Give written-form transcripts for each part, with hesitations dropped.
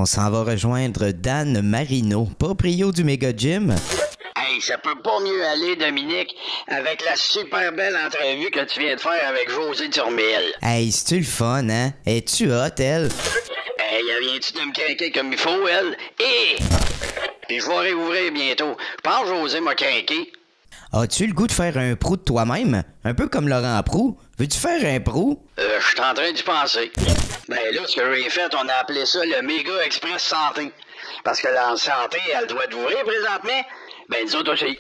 On s'en va rejoindre Dan Marino, proprio du Méga Gym. Hey, ça peut pas mieux aller, Dominique, avec la super belle entrevue que tu viens de faire avec Josée Turmel. Hey, c'est-tu le fun, hein? Es-tu hot, elle? Hey, viens-tu de me craquer comme il faut, elle? Puis je vais réouvrir bientôt. Je pense que Josée m'a craqué. As-tu le goût de faire un prou de toi-même? Un peu comme Laurent Proulx. Veux-tu faire un prou? Je suis en train d'y penser. Ben là, ce que j'ai fait, on a appelé ça le Méga Express Santé. Parce que la santé, elle doit d'ouvrir présentement. Ben, nous autres aussi.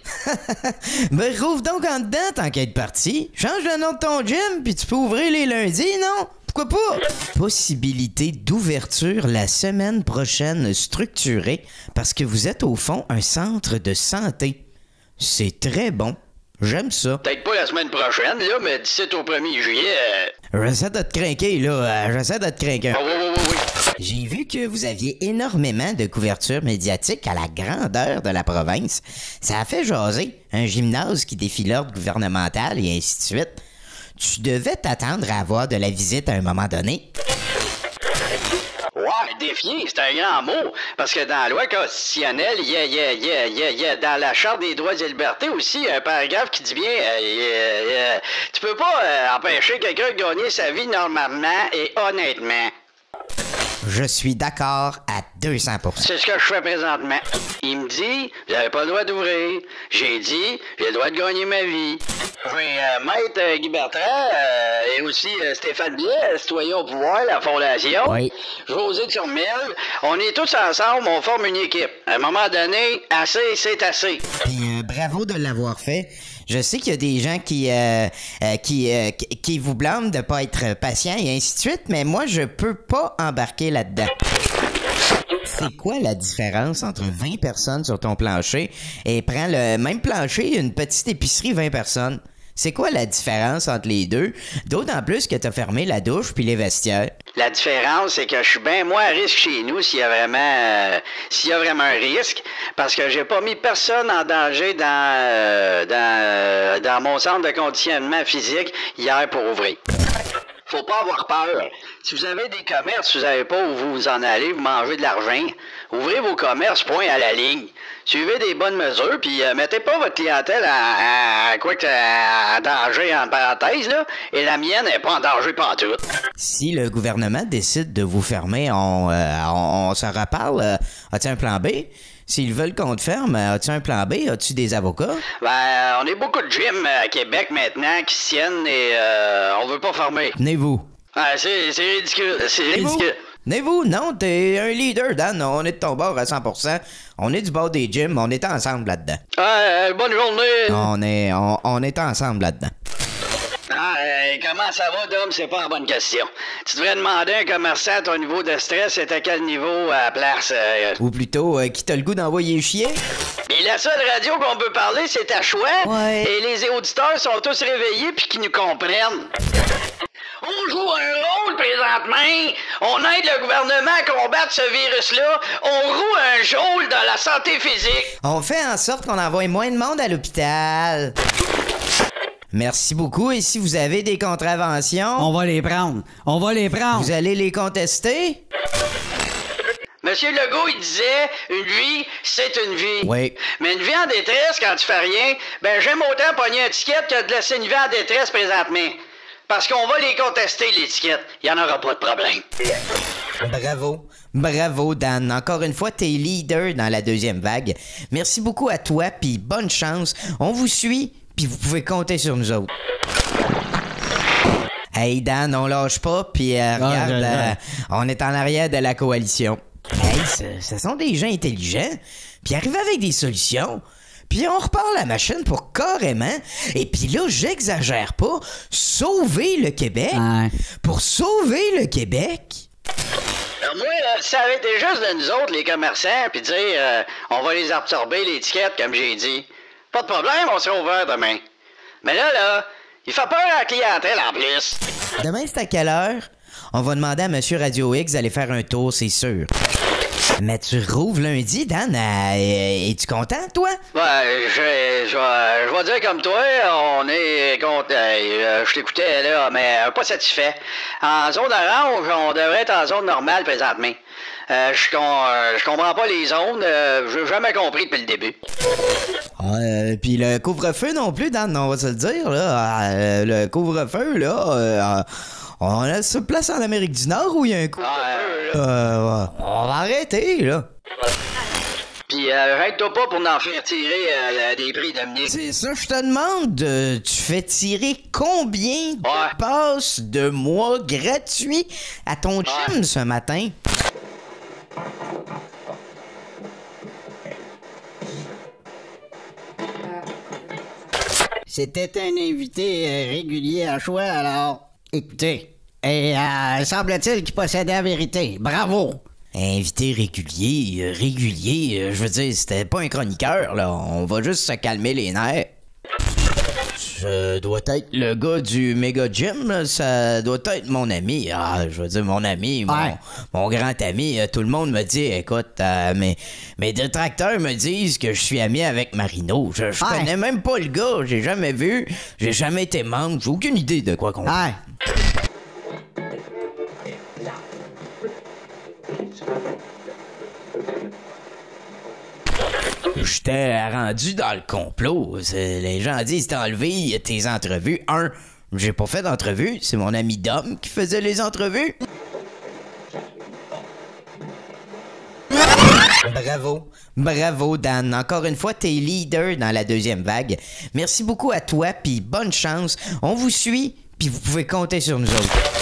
Ben, rouvre donc en dedans tant qu'à être parti. Change le nom de ton gym, puis tu peux ouvrir les lundis, non? Pourquoi pas? Possibilité d'ouverture la semaine prochaine structurée parce que vous êtes au fond un centre de santé. C'est très bon. J'aime ça. Peut-être pas la semaine prochaine, là, mais d'ici au 1er juillet... J'essaie de te craquer, là. J'essaie de te craquer. Oh, oui. J'ai vu que vous aviez énormément de couverture médiatique à la grandeur de la province. Ça a fait jaser. Un gymnase qui défie l'ordre gouvernemental et ainsi de suite. Tu devais t'attendre à avoir de la visite à un moment donné. Ouais, défier, c'est un grand mot. Parce que dans la loi constitutionnelle, il y a dans la Charte des droits et libertés aussi un paragraphe qui dit bien tu peux pas empêcher quelqu'un de gagner sa vie normalement et honnêtement. Je suis d'accord à 200%. C'est ce que je fais présentement. Il me dit, vous n'avez pas le droit d'ouvrir. J'ai dit, j'ai le droit de gagner ma vie. J'ai Maître Guy Bertrand et aussi Stéphane Blais, citoyen au pouvoir, la Fondation. Oui. Josée Turmel. On est tous ensemble, on forme une équipe. À un moment donné, assez, c'est assez. Puis bravo de l'avoir fait. Je sais qu'il y a des gens qui vous blâment de pas être patient et ainsi de suite, mais moi, je peux pas embarquer là-dedans. C'est quoi la différence entre 20 personnes sur ton plancher et prends le même plancher, une petite épicerie 20 personnes? C'est quoi la différence entre les deux? D'autant plus que t'as fermé la douche puis les vestiaires. La différence, c'est que je suis bien moins à risque chez nous s'il y a vraiment un risque, parce que j'ai pas mis personne en danger dans mon centre de conditionnement physique hier pour ouvrir. Faut pas avoir peur. Si vous avez des commerces, vous n'avez pas où vous en allez, vous mangez de l'argent, ouvrez vos commerces, point à la ligne. Suivez des bonnes mesures, puis mettez pas votre clientèle à danger, en parenthèse, là, et la mienne n'est pas en danger pantoute. Si le gouvernement décide de vous fermer, on se reparle. As-tu un plan B? S'ils veulent qu'on te ferme, as-tu un plan B? As-tu des avocats? Ben, on est beaucoup de gyms à Québec maintenant qui se tiennent et on veut pas fermer. Tenez-vous. Ah, c'est ridicule, c'est ridicule. Tenez-vous, non, t'es un leader, Dan. On est de ton bord à 100%. On est du bord des gyms, on est ensemble là-dedans. Bonne journée. On est ensemble là-dedans. Comment ça va, Dom? C'est pas une bonne question. Tu devrais demander à un commerçant ton niveau de stress est à quel niveau à la place. Ou plutôt, qui t'a le goût d'envoyer chier? Et la seule radio qu'on peut parler, c'est à choix. Ouais. Et les auditeurs sont tous réveillés puis qui nous comprennent. On joue un rôle présentement. On aide le gouvernement à combattre ce virus-là. On roule un rôle dans la santé physique. On fait en sorte qu'on envoie moins de monde à l'hôpital. Merci beaucoup. Et si vous avez des contraventions... On va les prendre. Vous allez les contester? Monsieur Legault, il disait, une vie, c'est une vie. Oui. Mais une vie en détresse, quand tu fais rien, ben j'aime autant pogner un ticket que de laisser une vie en détresse présentement. Parce qu'on va les contester, l'étiquette. Il n'y en aura pas de problème. Bravo. Bravo, Dan. Encore une fois, t'es leader dans la deuxième vague. Merci beaucoup à toi, puis bonne chance. On vous suit, puis vous pouvez compter sur nous autres. Hey, Dan, on lâche pas, puis regarde, on est en arrière de la coalition. Hey, ce sont des gens intelligents, puis arrivent avec des solutions. Puis on repart la machine pour carrément, et puis là, j'exagère pas, sauver le Québec. Ouais. Pour sauver le Québec. Alors moi, ça avait été juste de nous autres, les commerçants, puis dire, on va les absorber, l'étiquette, comme j'ai dit. Pas de problème, on sera ouvert demain. Mais là, il fait peur à la clientèle en plus. Demain, c'est à quelle heure? On va demander à Monsieur Radio X d'aller faire un tour, c'est sûr. Mais tu rouvres lundi, Dan. Es-tu content, toi? Ouais, je vais dire comme toi, on est content. Je t'écoutais, là, mais pas satisfait. En zone orange, on devrait être en zone normale présentement. Je comprends pas les zones. J'ai jamais compris depuis le début. Puis le couvre-feu non plus, Dan, on va se le dire, là. Le couvre-feu, là, on a cette place en Amérique du Nord où il y a un couvre-feu, là. On va arrêter, là. Puis arrête-toi pas pour en faire tirer des prix, Dominique. C'est ça, je te demande, tu fais tirer combien de passes de mois gratuits à ton gym ce matin? C'était un invité régulier à choix, alors écoutez. Et semble-t-il qu'il possédait la vérité. Bravo! Invité régulier, je veux dire, c'était pas un chroniqueur, là. On va juste se calmer les nerfs. Ça doit être le gars du méga gym, là. Ça doit être mon ami. Je veux dire, mon ami, mon grand ami. Tout le monde me dit, écoute, mes détracteurs me disent que je suis ami avec Marino. Je connais même pas le gars, j'ai jamais vu, j'ai jamais été membre, j'ai aucune idée de quoi qu'on parle. J'étais rendu dans le complot. Les gens disent t'as enlevé tes entrevues. J'ai pas fait d'entrevue. C'est mon ami Dom qui faisait les entrevues. Bravo, Dan. Encore une fois, t'es leader dans la deuxième vague. Merci beaucoup à toi, puis bonne chance. On vous suit, puis vous pouvez compter sur nous autres.